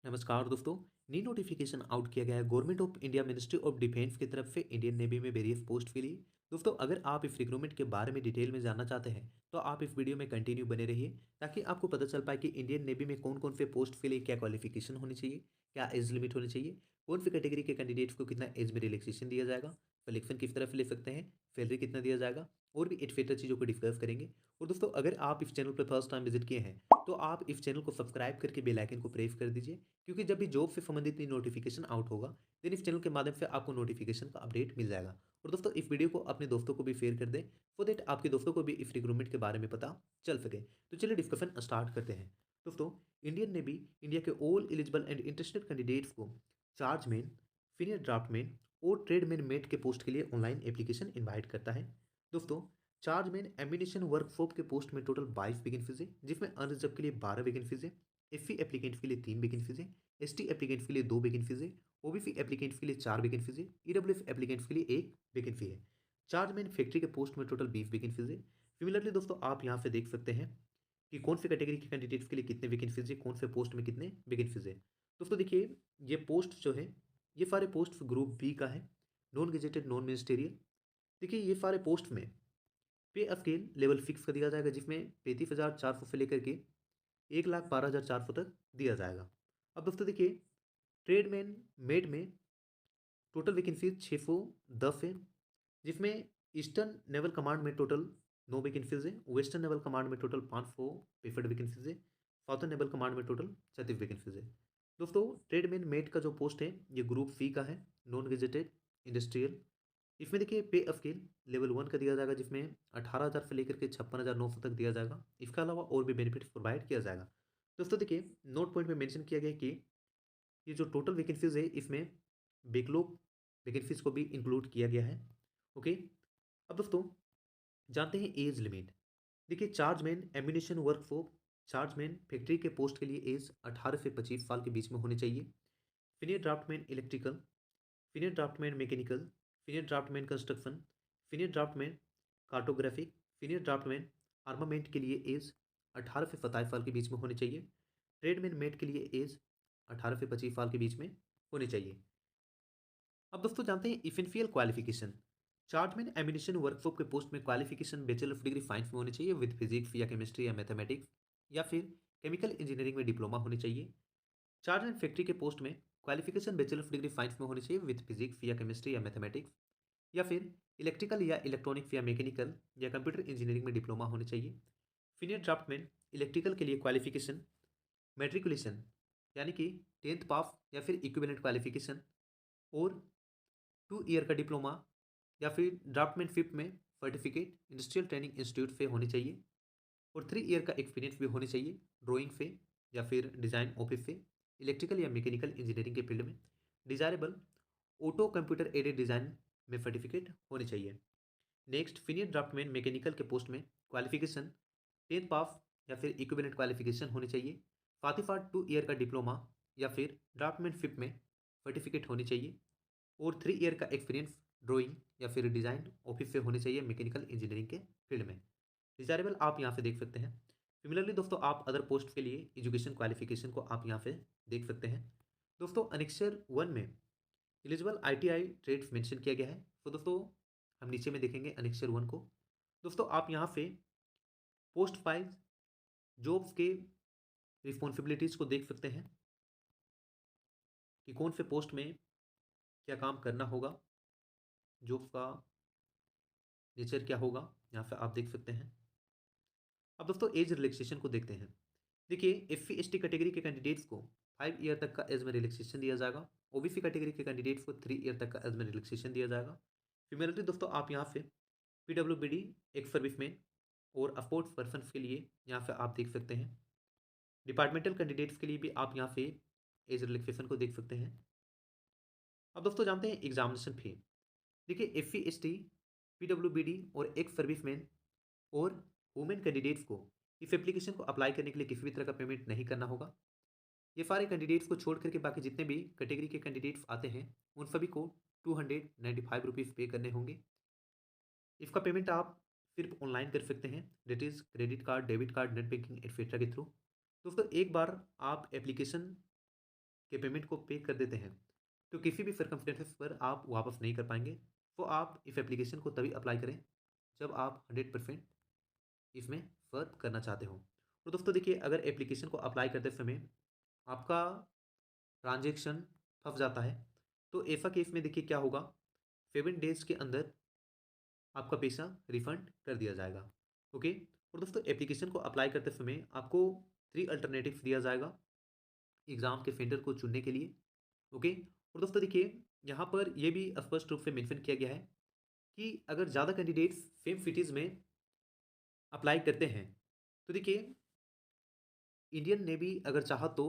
नमस्कार दोस्तों। नई नोटिफिकेशन आउट किया गया है government of India ministry of defence की तरफ से इंडियन नेवी में वेरियस पोस्ट के लिए। दोस्तों अगर आप इस रिक्रूटमेंट के बारे में डिटेल में जानना चाहते हैं तो आप इस वीडियो में कंटिन्यू बने रहिए ताकि आपको पता चल पाए कि इंडियन नेवी में कौन कौन से पोस्ट के लिए क्या क्वालिफिकेशन होनी चाहिए, क्या एज लिमिट होनी चाहिए, कौन सी कैटेगरी के कैंडिडेट्स को कितना एज में रिलैक्सेशन दिया जाएगा, सिलेक्शन किस तरह से ले सकते हैं, सैलरी कितना दिया जाएगा और भी एटसेट्रा चीज़ों को डिस्कस करेंगे। और दोस्तों अगर आप इस चैनल पर फर्स्ट टाइम विजिट किए हैं तो आप इस चैनल को सब्सक्राइब करके बेल आइकन को प्रेस कर दीजिए, क्योंकि जब भी जॉब से संबंधित नई नोटिफिकेशन आउट होगा देन इस चैनल के माध्यम से आपको नोटिफिकेशन का अपडेट मिल जाएगा। और दोस्तों इस वीडियो को अपने दोस्तों को भी शेयर कर दें सो दैट आपके दोस्तों को भी इस रिक्रूटमेंट के बारे में पता चल सके। तो चलिए डिस्कशन स्टार्ट करते हैं। दोस्तों इंडियन नेवी इंडिया के all eligible and interested candidates को चार्जमैन, सीनियर ड्राफ्टमैन और ट्रेडमैन मेट के पोस्ट के लिए ऑनलाइन एप्लीकेशन इन्वाइट करता है। दोस्तों चार्जमैन एम्यूनिशन वर्कशॉप के पोस्ट में टोटल 22 वैकेंसीज है, जिसमें अनरिजर्व के लिए 12 वैकेंसीज है, एससी एप्लीकेंट्स के लिए 3 वैकेंसीज है, एसटी एप्लीकेंट्स के लिए 2 वैकेंसीज है, ओबीसी एप्लीकेंट्स के लिए 4 वैकेंसीज है, ईडब्ल्यूएस एप्लीकेंट्स के लिए 1 वैकेंसी है। चार्जमैन फैक्ट्री के पोस्ट में टोटल 20 वैकेंसीज है। सिमिलरली दोस्तों आप यहाँ से देख सकते हैं कि कौन से कैटेगरी के कैंडिडेट्स के लिए कितने वैकेंसीज है, कौन से पोस्ट में कितने वैकेंसीज है। दोस्तों देखिए ये पोस्ट जो है ये सारे पोस्ट ग्रुप बी का है, नॉन गेजेटेड नॉन मिनिस्टेरियल। देखिए ये सारे पोस्ट में पे स्केल लेवल फिक्स कर दिया जाएगा, जिसमें 35,400 से लेकर के 1,12,400 तक दिया जाएगा। अब दोस्तों देखिए ट्रेडमैन मेड में टोटल वैकेंसी 610 है, जिसमें ईस्टर्न नेवल कमांड में टोटल 9 वैकेंसीज है, वेस्टर्न नेवल कमांड में टोटल 500 पेफर्ड वैकेंसीज है, साउथर्न नेवल कमांड में टोटल 36 वैकेंसीज है। दोस्तों ट्रेडमैन मेट का जो पोस्ट है ये ग्रुप सी का है, नॉन गेजेटेड इंडस्ट्रियल। इसमें देखिए पे स्केल लेवल 1 का दिया जाएगा, जिसमें 18,000 से लेकर के 56,900 तक दिया जाएगा। इसके अलावा और भी बेनिफिट प्रोवाइड किया जाएगा। दोस्तों देखिए नोट पॉइंट में मेंशन किया गया है कि ये जो टोटल वैकेंसीज है इसमें बैकलॉग वैकेंसीज को भी इंक्लूड किया गया है। ओके। अब दोस्तों जानते हैं एज लिमिट। देखिए chargeman ammunition workshop chargeman factory के पोस्ट के लिए एज 18 से 25 साल के बीच में होनी चाहिए। Senior draftsman electrical, senior draftsman mechanical, senior draftsman construction, senior draftsman cartographic, senior draftsman armament के लिए एज 18 से 27 साल के बीच में होनी चाहिए। ट्रेडमैन मेट के लिए एज 18 से 25 साल के बीच में होनी चाहिए। अब दोस्तों जानते हैं essential qualification. Chargeman ammunition workshop के पोस्ट में qualification bachelor of degree science में होनी चाहिए विद फिजिक्स या केमिस्ट्री या मैथमेटिक्स, या फिर केमिकल इंजीनियरिंग में डिप्लोमा होनी चाहिए। चार्जमैन फैक्ट्री के पोस्ट में qualification bachelor of degree science में होनी चाहिए विद फिजिक्स या केमिस्ट्री या मैथमेटिक्स, या फिर इलेक्ट्रिकल या इलेक्ट्रॉनिक्स या मैकेनिकल या कंप्यूटर इंजीनियरिंग में डिप्लोमा होनी चाहिए। सीनियर ड्राफ्टमैन इलेक्ट्रिकल के लिए क्वालिफिकेशन मेट्रिकुलेशन यानी कि 10th पास या फिर इक्विवेलेंट क्वालिफिकेशन और 2 ईयर का डिप्लोमा या फिर ड्राफ्टमैनशिप में सर्टिफिकेट इंडस्ट्रियल ट्रेनिंग इंस्टीट्यूट से होनी चाहिए, और 3 ईयर का एक्सपीरियंस भी होनी चाहिए ड्राइंग से या फिर डिज़ाइन ऑफिस से इलेक्ट्रिकल या मैकेनिकल इंजीनियरिंग के फील्ड में। Desirable auto computer aided design में सर्टिफिकेट होनी चाहिए। नेक्स्ट सीनियर ड्राफ्टमैन मैकेनिकल के पोस्ट में क्वालिफिकेशन 10th पास या फिर इक्विवेलेंट क्वालिफिकेशन होनी चाहिए, साथ ही साथ 2 ईयर का डिप्लोमा या फिर ड्राफ्टमैनशिप में सर्टिफिकेट होनी चाहिए, और 3 ईयर का एक्सपीरियंस ड्राइंग या फिर डिज़ाइन ऑफिस से होनी चाहिए मैकेनिकल इंजीनियरिंग के फील्ड में। डिजायरेबल आप यहाँ से देख सकते हैं। सिमिलरली दोस्तों आप अदर पोस्ट के लिए एजुकेशन क्वालिफिकेशन को आप यहाँ से देख सकते हैं। दोस्तों अनेक्सर 1 में एलिजिबल आईटीआई ट्रेड्स मेंशन किया गया है। तो दोस्तों हम नीचे में देखेंगे अनेक्सर 1 को। दोस्तों आप यहाँ से पोस्ट फाइल जॉब्स के रिस्पॉन्सिबिलिटीज़ को देख सकते हैं कि कौन से पोस्ट में क्या काम करना होगा, जॉब्स का नेचर क्या होगा, यहाँ पे आप देख सकते हैं। अब दोस्तों एज रिलैक्सेशन को देखते हैं। देखिए एससी एसटी कैटेगरी के कैंडिडेट्स को 5 ईयर तक का एज में रिलैक्सेशन दिया जाएगा। ओबीसी कैटेगरी के कैंडिडेट्स को 3 ईयर तक का एज में रिलैक्सेशन दिया जाएगा। सिमिलरली दोस्तों आप यहाँ से पीडब्ल्यूबीडी एक्स सर्विसमैन और अफोर्ड पर्सन के लिए यहाँ पे आप देख सकते हैं। डिपार्टमेंटल कैंडिडेट्स के लिए भी आप यहाँ पे एज रिलैक्सेशन को देख सकते हैं। अब दोस्तों जानते हैं एग्जामिनेशन फी। देखिए एससी एसटी पीडब्ल्यूबीडी और एक्स सर्विसमैन और वुमेन कैंडिडेट्स को इस एप्लीकेशन को अप्लाई करने के लिए किसी भी तरह का पेमेंट नहीं करना होगा। ये सारे कैंडिडेट्स को छोड़ करके बाकी जितने भी कैटेगरी के कैंडिडेट्स आते हैं उन सभी को 295 रुपीज़ पे करने होंगे। इसका पेमेंट आप सिर्फ ऑनलाइन कर सकते हैं, that is credit card, debit card, net banking etcetera के थ्रू। दोस्तों एक बार आप एप्लीकेशन के पेमेंट को पे कर देते हैं तो किसी भी सर्कमस्टेंसेस पर आप वापस नहीं कर पाएंगे। तो आप इस एप्लीकेशन को तभी अप्लाई करें जब आप 100% इसमें वर्क करना चाहते हो। तो दोस्तों देखिए, अगर एप्लीकेशन को अप्लाई करते समय आपका ट्रांजेक्शन फंस जाता है तो ऐसा केस में देखिए क्या होगा, 7 डेज के अंदर आपका पैसा रिफंड कर दिया जाएगा। ओके। और दोस्तों एप्लीकेशन को अप्लाई करते समय आपको 3 अल्टरनेटिव दिया जाएगा एग्ज़ाम के सेंटर को चुनने के लिए। ओके। और दोस्तों देखिए, यहाँ पर यह भी स्पष्ट रूप से मेंशन किया गया है कि अगर ज़्यादा कैंडिडेट्स सेम सिटीज़ में अप्लाई करते हैं तो देखिए, इंडियन नेवी अगर चाहा तो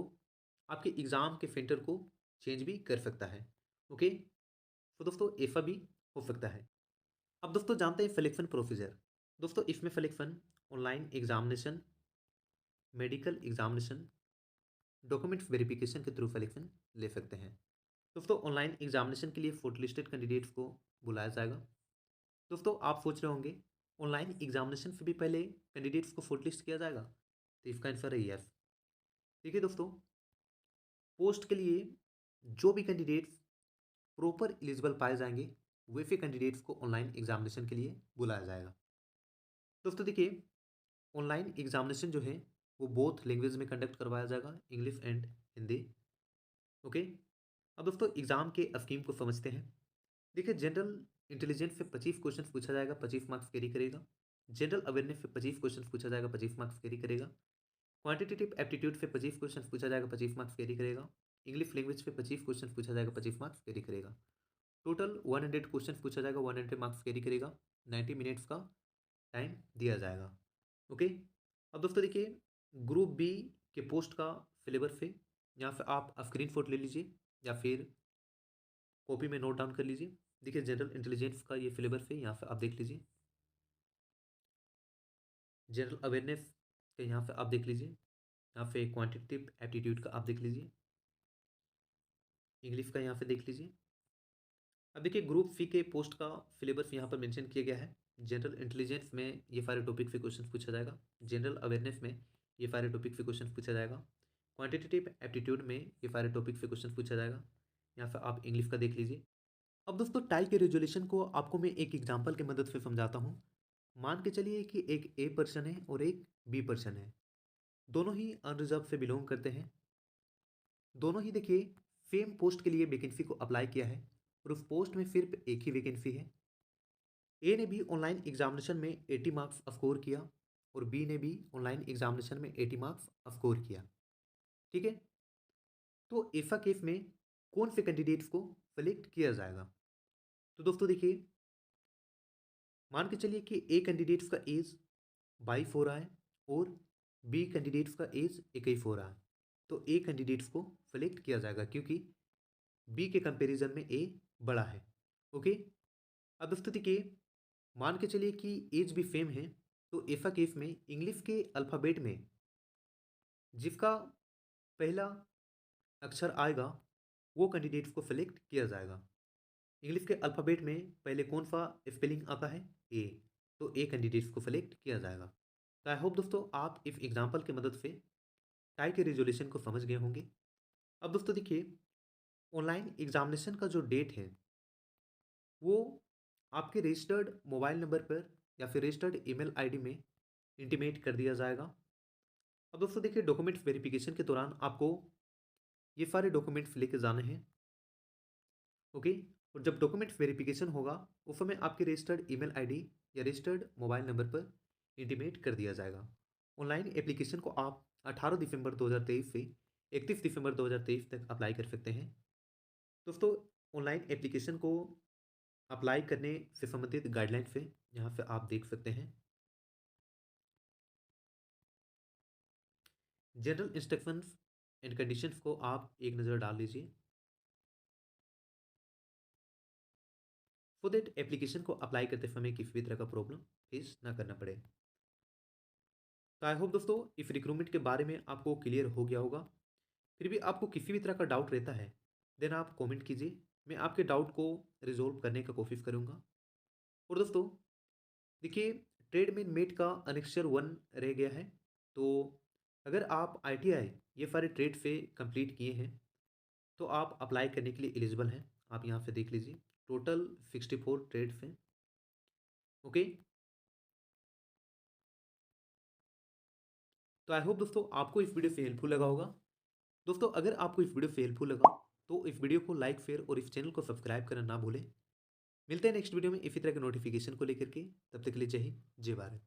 आपके एग्ज़ाम के सेंटर को चेंज भी कर सकता है। ओके। तो दोस्तों ऐसा भी हो सकता है। अब दोस्तों जानते हैं सिलेक्शन प्रोसीजर। दोस्तों इसमें selection online examination, medical examination, documents verification के थ्रू सिलेक्शन ले सकते हैं। दोस्तों ऑनलाइन एग्जामिनेशन के लिए शॉर्टलिस्टेड कैंडिडेट्स को बुलाया जाएगा। दोस्तों आप सोच रहे होंगे ऑनलाइन एग्जामिनेशन से भी पहले कैंडिडेट्स को शॉर्टलिस्ट किया जाएगा, तो इसका आंसर है यस। देखिए दोस्तों, पोस्ट के लिए जो भी कैंडिडेट्स प्रॉपर एलिजिबल पाए जाएंगे वैसे कैंडिडेट्स को ऑनलाइन एग्जामिनेशन के लिए बुलाया जाएगा। दोस्तों देखिए, ऑनलाइन एग्जामिनेशन जो है वो बोथ लैंग्वेज में कंडक्ट करवाया जाएगा, इंग्लिश एंड हिंदी। ओके। अब दोस्तों एग्जाम के स्कीम को समझते हैं। देखिए, जनरल इंटेलिजेंस से 25 क्वेश्चन पूछा जाएगा, 25 मार्क्स कैरी करेगा। जनरल अवेयरनेस से 25 क्वेश्चन पूछा जाएगा, 25 मार्क्स कैरी करेगा। क्वांटिटेटिव एप्टीट्यूड से 25 क्वेश्चन पूछा जाएगा, 25 मार्क्स कैरी करेगा। इंग्लिश लैंग्वेज पे 25 क्वेश्चन पूछा जाएगा, 25 मार्क्स कैरी करेगा। टोटल 100 क्वेश्चन पूछा जाएगा, 100 मार्क्स कैरी करेगा। 90 मिनट्स का टाइम दिया जाएगा। ओके। अब दोस्तों देखिए, ग्रुप बी के पोस्ट का सिलेबस है, यहाँ पे आप स्क्रीनशॉट ले लीजिए या फिर कॉपी में नोट डाउन कर लीजिए। देखिए जनरल इंटेलिजेंस का ये सिलेबस है, यहाँ पे आप देख लीजिए। जनरल अवेयरनेस का यहाँ पे आप देख लीजिए। यहाँ पे क्वांटिटेटिव एप्टीट्यूड का आप देख लीजिए। इंग्लिश का यहाँ पे देख लीजिए। अब देखिए, ग्रुप सी के पोस्ट का सिलेबस यहाँ पर मेंशन किया गया है। जनरल इंटेलिजेंस में ये सारे टॉपिक से क्वेश्चन पूछा जाएगा। जनरल अवेयरनेस में ये सारे टॉपिक से क्वेश्चन पूछा जाएगा। क्वांटिटेटिव एप्टीट्यूड में ये सारे टॉपिक से क्वेश्चन पूछा जाएगा। यहाँ पे आप इंग्लिश का देख लीजिए। अब दोस्तों टाई के रेजोल्यूशन को आपको मैं एक एग्जांपल की मदद से समझाता हूँ। मान के चलिए कि एक ए पर्सन है और एक बी पर्सन है। दोनों ही अनरिजर्व से बिलोंग करते हैं। दोनों ही देखिए सेम पोस्ट के लिए वैकेंसी को अप्लाई किया है और उस पोस्ट में सिर्फ एक ही वैकेंसी है। ए ने भी ऑनलाइन एग्जामिनेशन में 80 मार्क्स स्कोर किया और बी ने भी ऑनलाइन एग्जामिनेशन में 80 मार्क्स स्कोर किया। ठीक है। तो ऐसा केस में कौन से कैंडिडेट्स को सेलेक्ट किया जाएगा? तो दोस्तों देखिए, मान के चलिए कि ए कैंडिडेट्स का एज 22 हो रहा है और बी कैंडिडेट्स का एज 21 हो रहा है। तो ए कैंडिडेट्स को सेलेक्ट किया जाएगा क्योंकि बी के कंपैरिजन में ए बड़ा है। ओके। अब दोस्तों देखिए, मान के चलिए कि एज भी सेम है, तो ऐसा केस में इंग्लिश के अल्फ़ाबेट में जिसका पहला अक्षर आएगा वो कैंडिडेट्स को सेलेक्ट किया जाएगा। इंग्लिश के अल्फ़ाबेट में पहले कौन सा स्पेलिंग आता है? ए। तो ए कैंडिडेट्स को सेलेक्ट किया जाएगा। तो आई होप दोस्तों आप इस एग्जाम्पल की मदद से टाई के रेजोल्यूशन को समझ गए होंगे। अब दोस्तों देखिए, ऑनलाइन एग्जामिनेशन का जो डेट है वो आपके रजिस्टर्ड मोबाइल नंबर पर या फिर रजिस्टर्ड ईमेल आईडी में इंटीमेट कर दिया जाएगा। अब दोस्तों देखिए, डॉक्यूमेंट्स वेरिफिकेशन के दौरान आपको ये सारे डॉक्यूमेंट्स लेके जाने हैं। ओके। और जब डॉक्यूमेंट्स वेरिफिकेशन होगा उस समय आपके रजिस्टर्ड ईमेल आईडी या रजिस्टर्ड मोबाइल नंबर पर इंटीमेट कर दिया जाएगा। ऑनलाइन एप्लीकेशन को आप 18 दिसंबर 2023 से 31 दिसंबर 2023 तक अप्लाई कर सकते हैं। दोस्तों ऑनलाइन एप्लीकेशन को अप्लाई करने से संबंधित गाइडलाइंस है, यहाँ पे आप देख सकते हैं। जनरल इंस्ट्रक्शंस एंड कंडीशंस को आप एक नज़र डाल लीजिए सो दैट एप्लीकेशन को अप्लाई करते समय किसी भी तरह का प्रॉब्लम फेस ना करना पड़े। तो आई होप दोस्तों इस रिक्रूटमेंट के बारे में आपको क्लियर हो गया होगा। फिर भी आपको किसी भी तरह का डाउट रहता है देन आप कमेंट कीजिए, मैं आपके डाउट को रिजोल्व करने का कोशिश करूँगा। और दोस्तों देखिए, ट्रेड में मेट का अनेक्स्चर 1 रह गया है। तो अगर आप ITI ये सारे ट्रेड से कंप्लीट किए हैं तो आप अप्लाई करने के लिए एलिजिबल हैं। आप यहाँ पे देख लीजिए, टोटल 64 ट्रेड्स हैं। ओके, तो आई होप दोस्तों आपको इस वीडियो से हेल्पफुल लगा होगा। दोस्तों अगर आपको इस वीडियो से हेल्पफुल लगा तो इस वीडियो को लाइक, शेयर और इस चैनल को सब्सक्राइब करना ना भूलें। मिलते हैं नेक्स्ट वीडियो में इसी तरह के नोटिफिकेशन को लेकर के। तब तक के लिए जय हिंद, जय भारत।